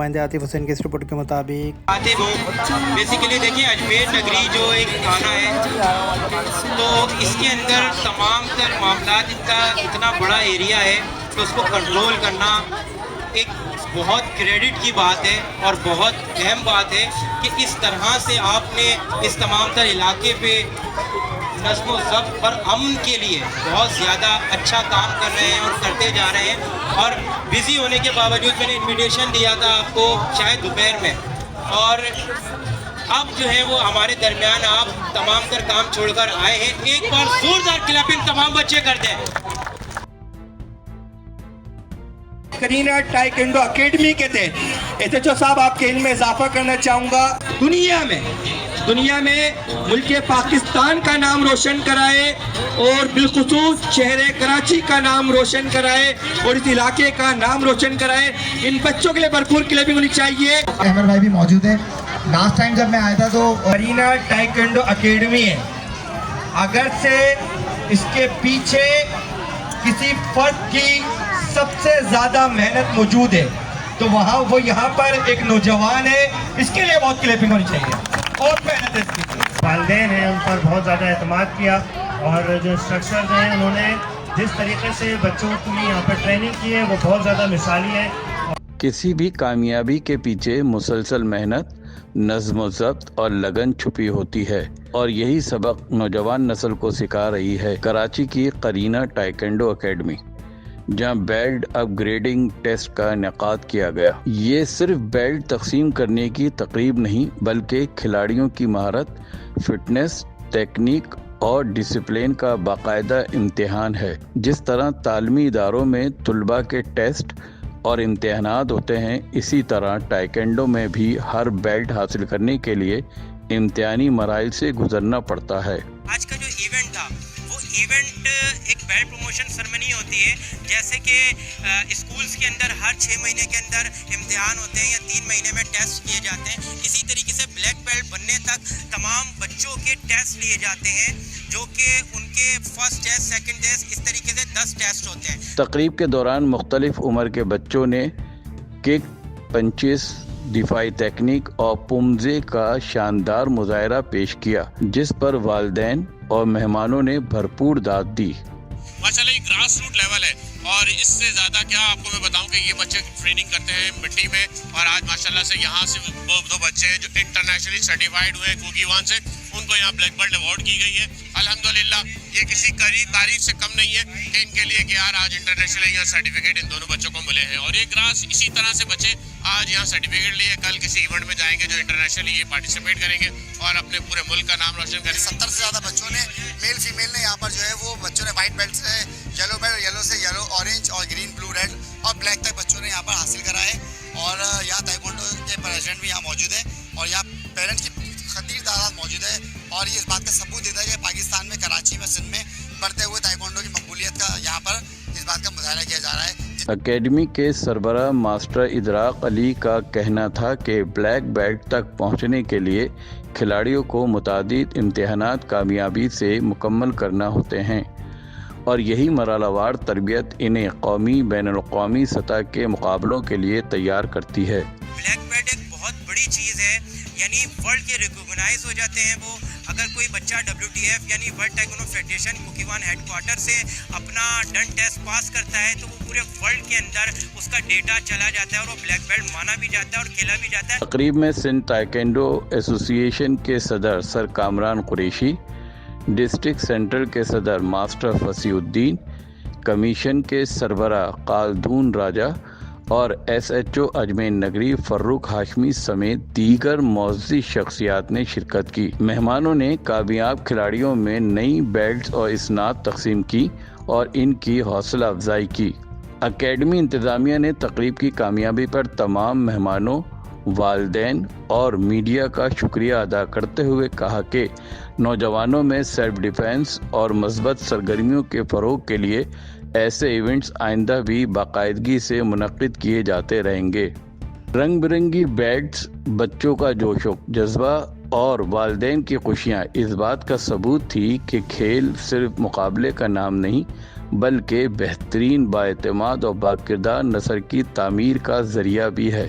नुमाइंदे आतिफ हुसैन के इस रिपोर्ट के मुताबिक आतिफ बेसिकली देखिए अजमेर नगरी जो एक थाना है तो इसके अंदर तमाम तर मामलात का इतना बड़ा एरिया है तो उसको कंट्रोल करना एक बहुत क्रेडिट की बात है और बहुत अहम बात है कि इस तरह से आपने इस तमाम तर इलाके पे नज़्म व ज़ब्त और अमन के लिए बहुत ज़्यादा अच्छा काम कर रहे हैं और करते जा रहे हैं। और बिज़ी होने के बावजूद मैंने इन्विटेशन दिया था आपको शायद दोपहर में और अब जो है वो हमारे दरमियान आप तमाम तर काम छोड़कर आए हैं। एक बार जोरदार क्लैपिंग तमाम बच्चे कर दें। करीना टाइकेंडो अकेडमी के तहत एसएचओ साहब आपके इल्म में इजाफा करना चाहूँगा। दुनिया में मुल्क पाकिस्तान का नाम रोशन कराए और बिलखुसूस शहर कराची का नाम रोशन कराए और इस इलाके का नाम रोशन कराए। इन बच्चों के लिए भरपूर क्लैपिंग होनी चाहिए। अहमद भाई भी मौजूद है। लास्ट टाइम जब मैं आया था तो करीना टाइकेंडो अकेडमी है, अगर से इसके पीछे किसी फर्द की सबसे ज्यादा मेहनत मौजूद है तो वो यहाँ पर एक नौजवान है, इसके लिए बहुत क्लैपिंग होनी चाहिए और मेहनत है इसकी। वालिदैन हैं उन पर बहुत ज़्यादा एतमाद किया और जो इंस्ट्रक्टर्स हैं उन्होंने जिस तरीके से बच्चों की यहाँ पर ट्रेनिंग की है वो बहुत ज़्यादा मिसाली है। किसी भी कामयाबी के पीछे मुसलसल मेहनत, नज़्म व ज़ब्त और लगन छुपी होती है और यही सबक नौजवान नस्ल को सिखा रही है कराची की करीना टाइकेंडो अकेडमी, जहां बेल्ट अपग्रेडिंग टेस्ट का इनेकाद किया गया। ये सिर्फ बेल्ट तकसीम करने की तकरीब नहीं बल्कि खिलाड़ियों की महारत, फिटनेस, टेक्निक और डिसिप्लिन का बाकायदा इम्तिहान है। जिस तरह तालीमी इदारों में तुलबा के टेस्ट और इम्तिहानात होते हैं, इसी तरह टाइकेंडो में भी हर बेल्ट हासिल करने के लिए इम्तिहानी मराइल से गुजरना पड़ता है। आज का जो इवेंट था वो इवेंट एक बेल्ट प्रमोशन सेरेमनी होती है, जैसे कि स्कूल्स के अंदर हर 6 महीने के अंदर इम्तिहान होते हैं या 3 महीने में टेस्ट किए जाते हैं। इसी तरीके से ब्लैक बेल्ट बनने तक तमाम बच्चों के टेस्ट लिए जाते हैं, जो कि उनके फर्स्ट टेस्ट, सेकंड टेस्ट, इस तरीके से 10 टेस्ट होते हैं। तकरीब के दौरान मुख्तलिफ उम्र के बच्चों ने किक, पंचेस, दिफाई तकनीक और पुमजे का शानदार मुजाहरा पेश किया, जिस पर वालिदैन और मेहमानों ने भरपूर दाद दी। माशाल्लाह ये ग्रास रूट लेवल है और इससे ज़्यादा क्या आपको मैं बताऊं कि ये बच्चे ट्रेनिंग करते हैं मिट्टी में और आज माशाल्लाह से यहाँ से दो बच्चे हैं जो इंटरनेशनली सर्टिफाइड हुए कुकीवान से, उनको यहाँ ब्लैक बेल्ट अवार्ड की गई है। अल्हम्दुलिल्लाह ये किसी तारीफ से कम नहीं है कि इनके लिए कि यार आज इंटरनेशनली यहाँ सर्टिफिकेट इन दोनों बच्चों को मिले हैं और ये ग्रास इसी तरह से बच्चे आज यहाँ सर्टिफिकेट लिए कल किसी इवेंट में जाएंगे जो इंटरनेशनली ये पार्टिसिपेट करेंगे और अपने पूरे मुल्क का नाम रोशन करेंगे। 70 से ज़्यादा बच्चों ने, मेल फीमेल ने यहाँ पर जो है वो बच्चों ने वाइट बेल्ट से येलो बेल्ट, येलो से येलो, ऑरेंज और ग्रीन, ब्लू, रेड और ब्लैक तक बच्चों ने यहाँ पर हासिल करा है। और यहाँ ताइक्वांडो के प्रेसिडेंट भी यहाँ मौजूद है और यहाँ पेरेंट्स की खतीर तादाद मौजूद है और ये इस बात का सबूत देता है कि पाकिस्तान में, कराची में, सिंध में बढ़ते हुए ताइक्वांडो की मकबूलियत का यहाँ पर इस बात का मुजाहरा किया जा रहा है। अकेडमी के सरबराह मास्टर इदराक अली का कहना था कि ब्लैक बेल्ट तक पहुंचने के लिए खिलाड़ियों को मुतादिद इम्तिहानात कामयाबी से मुकम्मल करना होते हैं और यही मरहलावार तरबियत इन्हें कौमी बैनुल-अक़वामी सतह के मुकाबलों के लिए तैयार करती है। ब्लैक बेल्ट एक बहुत बड़ी चीज़ है, यानी वर्ल्ड के रिकॉग्नाइज हो जाते हैं वो। अगर कोई बच्चा WTF यानी वर्ल्ड टाइक्वांडो फेडरेशन कुकीवान हेडक्वार्टर से अपना डन टेस्ट पास करता है तो वो पूरे वर्ल्ड के अंदर उसका डेटा चला जाता है और वो ब्लैक बेल्ट माना भी जाता है और खेला भी जाता है। तकरीब में सिंध ताइक्वांडो एसोसिएशन के सदर sir Kamran Qureshi, district central के सदर मास्टर फसीउद्दीन, कमीशन के सरबराह कालदून राजा और SHO अजमेर नगरी फर्रुख हाशमी समेत दीगर मुअज़्ज़िज़ शख्सियात ने शिरकत की। मेहमानों ने कामयाब खिलाड़ियों में नई बेल्ट्स और इसनाद तकसीम की और इनकी हौसला अफजाई की। अकेडमी इंतज़ामिया ने तकरीब की कामयाबी पर तमाम मेहमानों, वालिदैन और मीडिया का शुक्रिया अदा करते हुए कहा कि नौजवानों में सेल्फ डिफेंस और मस्बत सरगर्मियों के फ़रोग़ के लिए ऐसे इवेंट्स आइंदा भी बाकायदगी से मुनक्किद किए जाते रहेंगे। रंग बिरंगी बेल्ट्स, बच्चों का जोश व जज्बा और वालिदैन की खुशियाँ इस बात का सबूत थी कि खेल सिर्फ मुकाबले का नाम नहीं बल्कि बेहतरीन, बाएतमाद और बाकिरदार नस्ल की तामीर का ज़रिया भी है।